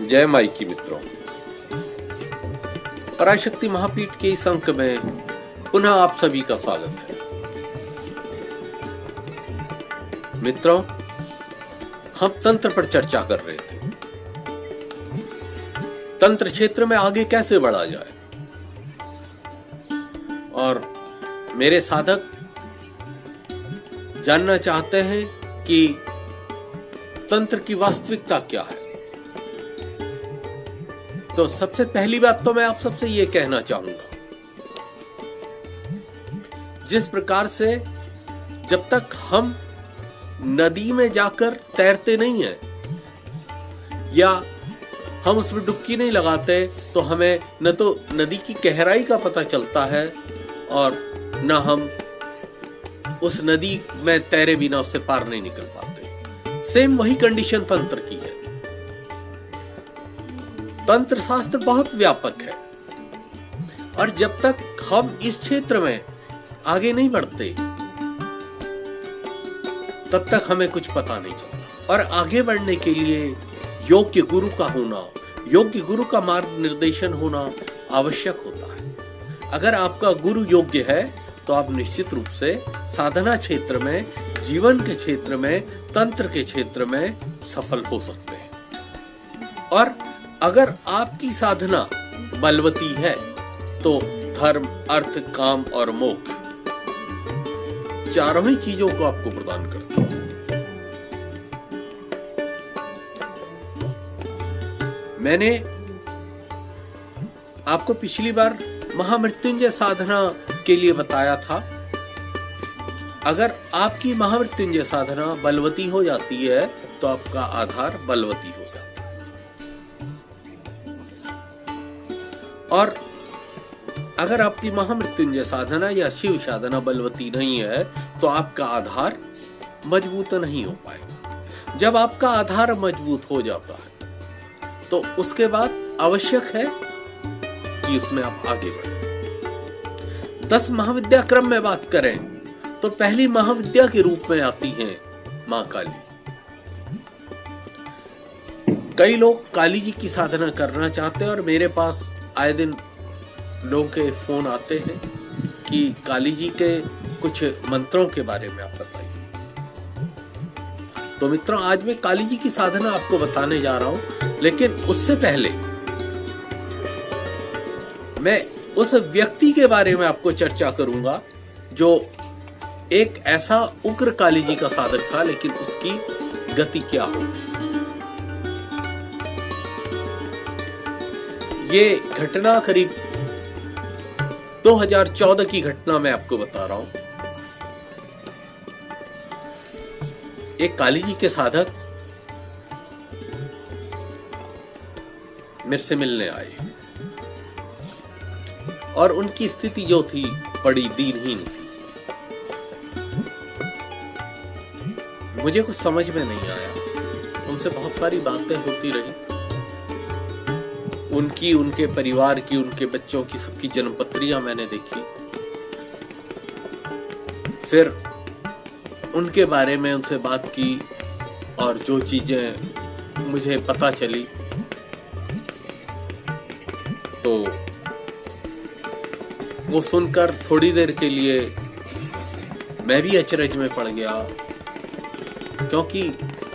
जय माई की मित्रों, पराशक्ति महापीठ के इस अंक में पुनः आप सभी का स्वागत है। मित्रों, हम तंत्र पर चर्चा कर रहे थे। तंत्र क्षेत्र में आगे कैसे बढ़ा जाए, और मेरे साधक जानना चाहते हैं कि तंत्र की वास्तविकता क्या है। तो सबसे पहली बात तो मैं आप सबसे ये कहना चाहूंगा, जिस प्रकार से जब तक हम नदी में जाकर तैरते नहीं हैं या हम उसमें डुबकी नहीं लगाते, तो हमें न तो नदी की गहराई का पता चलता है और न हम उस नदी में तैरे बिना उससे पार नहीं निकल पाते। सेम वही कंडीशन तंत्र की है। तंत्र शास्त्र बहुत व्यापक है और जब तक हम इस क्षेत्र में आगे नहीं बढ़ते तब तक हमें कुछ पता नहीं चलता। और आगे बढ़ने के लिए योग्य गुरु का होना, योग्य गुरु का मार्गनिर्देशन होना आवश्यक होता है। अगर आपका गुरु योग्य है तो आप निश्चित रूप से साधना क्षेत्र में, जीवन के क्षेत्र में, तंत्र के क्षेत्र में सफल हो सकते हैं। और अगर आपकी साधना बलवती है तो धर्म, अर्थ, काम और मोक्ष चारों ही चीजों को आपको प्रदान करती है। मैंने आपको पिछली बार महामृत्युंजय साधना के लिए बताया था। अगर आपकी महामृत्युंजय साधना बलवती हो जाती है तो आपका आधार बलवती हो जाता है। और अगर आपकी महामृत्युंजय साधना या शिव साधना बलवती नहीं है तो आपका आधार मजबूत नहीं हो पाएगा। जब आपका आधार मजबूत हो जाता है तो उसके बाद आवश्यक है कि उसमें आप आगे बढ़ें। 10 महाविद्या क्रम में बात करें तो पहली महाविद्या के रूप में आती है मां काली। कई लोग काली जी की साधना करना चाहते हैं और मेरे पास आए दिन लोगों के फोन आते हैं कि काली जी के कुछ मंत्रों के बारे में आप बताइए। तो मित्रों, आज मैं काली जी की साधना आपको बताने जा रहा हूं, लेकिन उससे पहले मैं उस व्यक्ति के बारे में आपको चर्चा करूंगा जो एक ऐसा उग्र काली जी का साधक था, लेकिन उसकी गति क्या हो। ये घटना करीब 2014 की घटना मैं आपको बता रहा हूं। एक काली जी के साधक मेरे से मिलने आए और उनकी स्थिति जो थी बड़ी दीनहीन थी। मुझे कुछ समझ में नहीं आया। उनसे बहुत सारी बातें होती रही, उनकी, उनके परिवार की, उनके बच्चों की, सबकी जन्मपत्रियां मैंने देखी। फिर उनके बारे में उनसे बात की और जो चीजें मुझे पता चली तो वो सुनकर थोड़ी देर के लिए मैं भी अचरज में पड़ गया, क्योंकि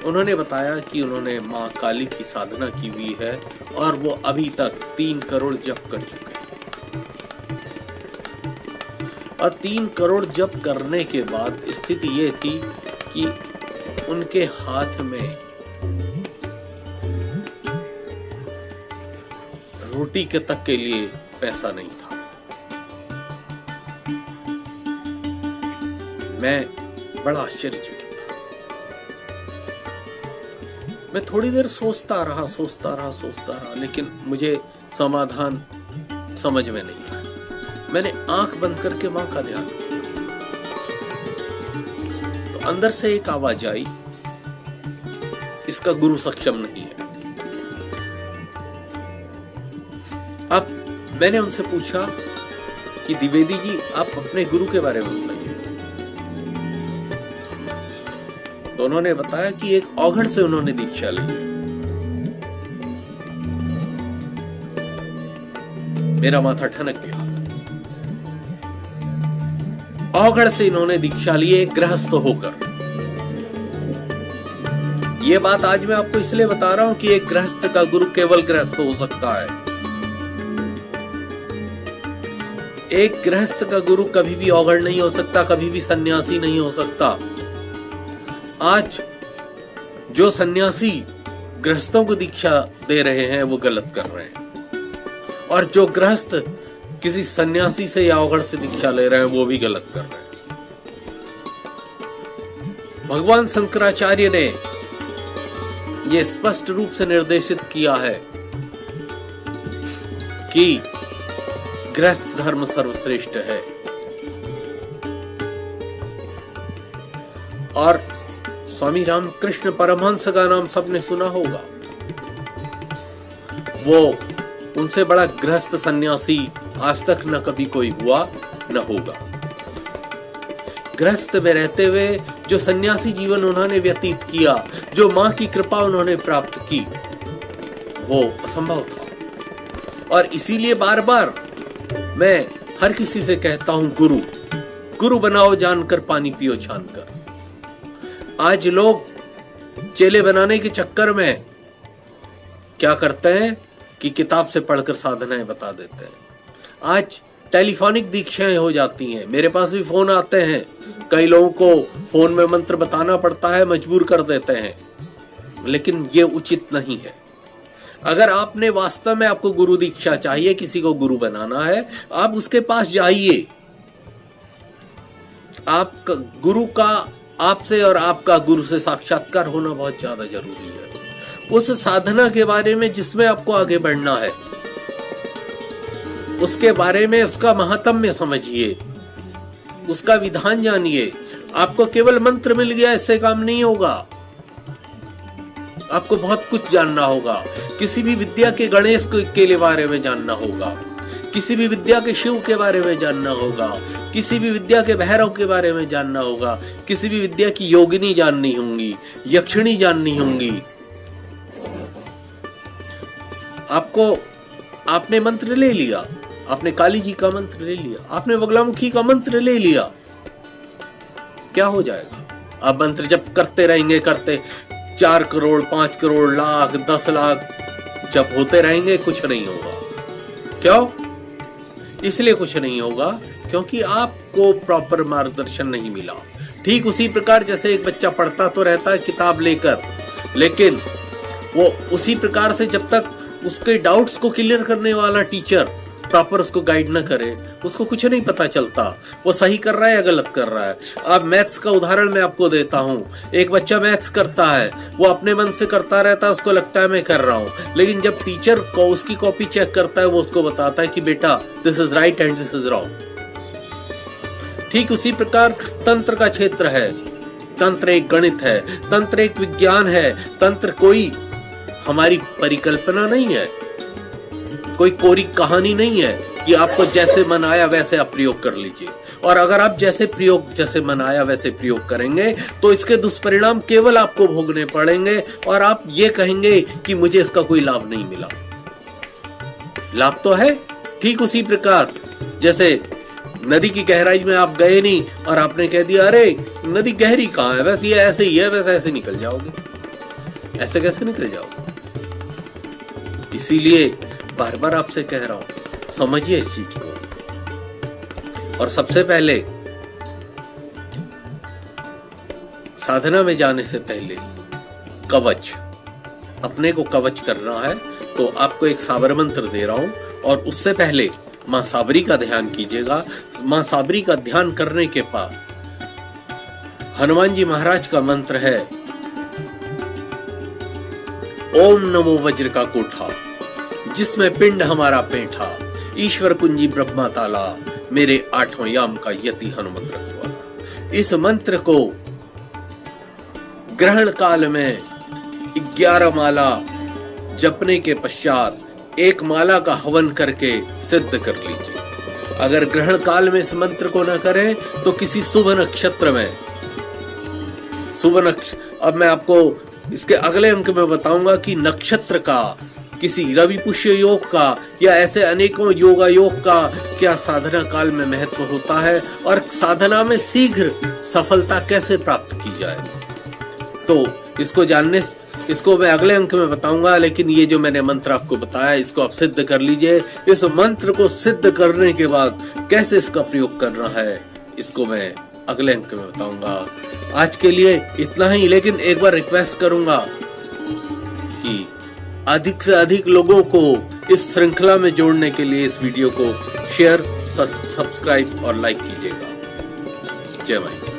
उन्होंने बताया कि उन्होंने मां काली की साधना की हुई है और वो अभी तक 3 करोड़ जप कर चुके हैं। और 3 करोड़ जप करने के बाद स्थिति ये थी कि उनके हाथ में रोटी के तक के लिए पैसा नहीं था। मैं बड़ा आश्चर्यचकित था। मैं थोड़ी देर सोचता रहा, लेकिन मुझे समाधान समझ में नहीं आया। मैंने आंख बंद करके मां का ध्यान किया तो अंदर से एक आवाज आई, इसका गुरु सक्षम नहीं है। अब मैंने उनसे पूछा कि द्विवेदी जी, आप अपने गुरु के बारे में बताइए। तो उन्होंने बताया कि एक औघड़ से उन्होंने दीक्षा ली। मेरा माथा ठनक गया। औगढ़ से इन्होंने दीक्षा ली एक गृहस्थ होकर। ये बात आज मैं आपको इसलिए बता रहा हूं कि एक गृहस्थ का गुरु केवल गृहस्थ हो सकता है। एक गृहस्थ का गुरु कभी भी औगढ़ नहीं हो सकता, कभी भी सन्यासी नहीं हो सकता। आज जो सन्यासी गृहस्थों को दीक्षा दे रहे हैं वो गलत कर रहे हैं, और जो गृहस्थ किसी सन्यासी से या औगढ़ से दीक्षा ले रहे हैं वो भी गलत कर रहे हैं। भगवान शंकराचार्य ने ये स्पष्ट रूप से निर्देशित किया है कि गृहस्थ धर्म सर्वश्रेष्ठ है। और स्वामी रामकृष्ण परमहंस का नाम सबने सुना होगा। वो उनसे बड़ा गृहस्थ सन्यासी आज तक न कभी कोई हुआ न होगा। गृहस्थ में रहते हुए जो सन्यासी जीवन उन्होंने व्यतीत किया, जो मां की कृपा उन्होंने प्राप्त की, वो असंभव था। और इसीलिए बार बार मैं हर किसी से कहता हूं, गुरु बनाओ जानकर, पानी पियो छानकर। आज लोग चेले बनाने के चक्कर में क्या करते हैं कि किताब से पढ़कर साधनाएं बता देते हैं। आज टेलीफोनिक दीक्षाएं हो जाती हैं। मेरे पास भी फोन आते हैं, कई लोगों को फोन में मंत्र बताना पड़ता है, मजबूर कर देते हैं, लेकिन ये उचित नहीं है। अगर आपने वास्तव में आपको गुरु दीक्षा चाहिए, किसी को गुरु बनाना है, आप उसके पास जाइए। आपका गुरु का आपसे और आपका गुरु से साक्षात्कार होना बहुत ज्यादा जरूरी है। उस साधना के बारे में जिसमें आपको आगे बढ़ना है, उसके बारे में उसका महात्म्य समझिए, उसका विधान जानिए। आपको केवल मंत्र मिल गया इससे काम नहीं होगा, आपको बहुत कुछ जानना होगा। किसी भी विद्या के गणेश के बारे में जानना होगा, किसी भी विद्या के शिव के बारे में जानना होगा, किसी भी विद्या के भैरव के बारे में जानना होगा, किसी भी विद्या की योगिनी जाननी होंगी, यक्षिणी जाननी होंगी। आपने मंत्र ले लिया, आपने काली जी का मंत्र ले लिया, आपने बगलामुखी का मंत्र ले लिया, क्या हो जाएगा? आप मंत्र जप करते रहेंगे, करते 4 करोड़ 5 करोड़ लाख 10 लाख जप होते रहेंगे, कुछ नहीं होगा। क्यों? इसलिए कुछ नहीं होगा क्योंकि आपको प्रॉपर मार्गदर्शन नहीं मिला। ठीक उसी प्रकार जैसे एक बच्चा पढ़ता तो रहता है किताब लेकर, लेकिन वो उसी प्रकार से जब तक उसके डाउट्स को क्लियर करने वाला टीचर प्रॉपर उसको गाइड न करे, उसको कुछ नहीं पता चलता वो सही कर रहा है या गलत कर रहा है। अब मैथ्स का उदाहरण मैं आपको देता हूँ। एक बच्चा मैथ्स करता है, वो अपने मन से करता रहता है, उसको लगता है मैं कर रहा हूँ, लेकिन जब टीचर को उसकी कॉपी चेक करता है, वो उसको बताता है कि बेटा this is right and this is wrong. ठीक उसी प्रकार तंत्र का क्षेत्र है। तंत्र एक गणित है, तंत्र एक विज्ञान है। तंत्र कोई हमारी परिकल्पना नहीं है, कोई कोरी कहानी नहीं है कि आपको जैसे मन आया वैसे आप प्रयोग कर लीजिए। और अगर आप जैसे मन आया वैसे प्रयोग करेंगे तो इसके दुष्परिणाम केवल आपको भोगने पड़ेंगे, और आप ये कहेंगे कि मुझे इसका कोई लाभ नहीं मिला। लाभ तो है। ठीक उसी प्रकार जैसे नदी की गहराई में आप गए नहीं और आपने कह दिया अरे नदी गहरी कहाँ है, वैसे ये ऐसे ही है, वैसे ऐसे निकल जाओगे। ऐसे कैसे निकल जाओगे? इसीलिए बार बार आपसे कह रहा हूं, समझिए इस चीज को। और सबसे पहले साधना में जाने से पहले कवच, अपने को कवच करना है। तो आपको एक साबर मंत्र दे रहा हूं, और उससे पहले मां साबरी का ध्यान कीजिएगा। मां साबरी का ध्यान करने के बाद हनुमान जी महाराज का मंत्र है, ओम नमो वज्र का कोठा, जिसमें पिंड हमारा पेठा, ईश्वर कुंजी ब्रह्मा ताला, मेरे 8वां याम का यति हनुमत रखवाला। इस मंत्र को ग्रहण काल में 11 माला जपने के पश्चात एक माला का हवन करके सिद्ध कर लीजिए। अगर ग्रहण काल में इस मंत्र को न करें तो किसी शुभ नक्षत्र में, अब मैं आपको इसके अगले अंक में बताऊंगा कि नक्षत्र का किसी रवि पुष्य योग का या ऐसे अनेकों योगा योग का क्या साधना काल में महत्व होता है और साधना में शीघ्र सफलता कैसे प्राप्त की जाए। तो इसको मैं अगले अंक में बताऊंगा, लेकिन ये जो मैंने मंत्र आपको बताया इसको आप सिद्ध कर लीजिए। इस मंत्र को सिद्ध करने के बाद कैसे इसका प्रयोग करना है इसको मैं अगले अंक में बताऊंगा। आज के लिए इतना ही, लेकिन एक बार रिक्वेस्ट करूंगा कि अधिक से अधिक लोगों को इस श्रृंखला में जोड़ने के लिए इस वीडियो को शेयर, सब्सक्राइब और लाइक कीजिएगा। जय माता।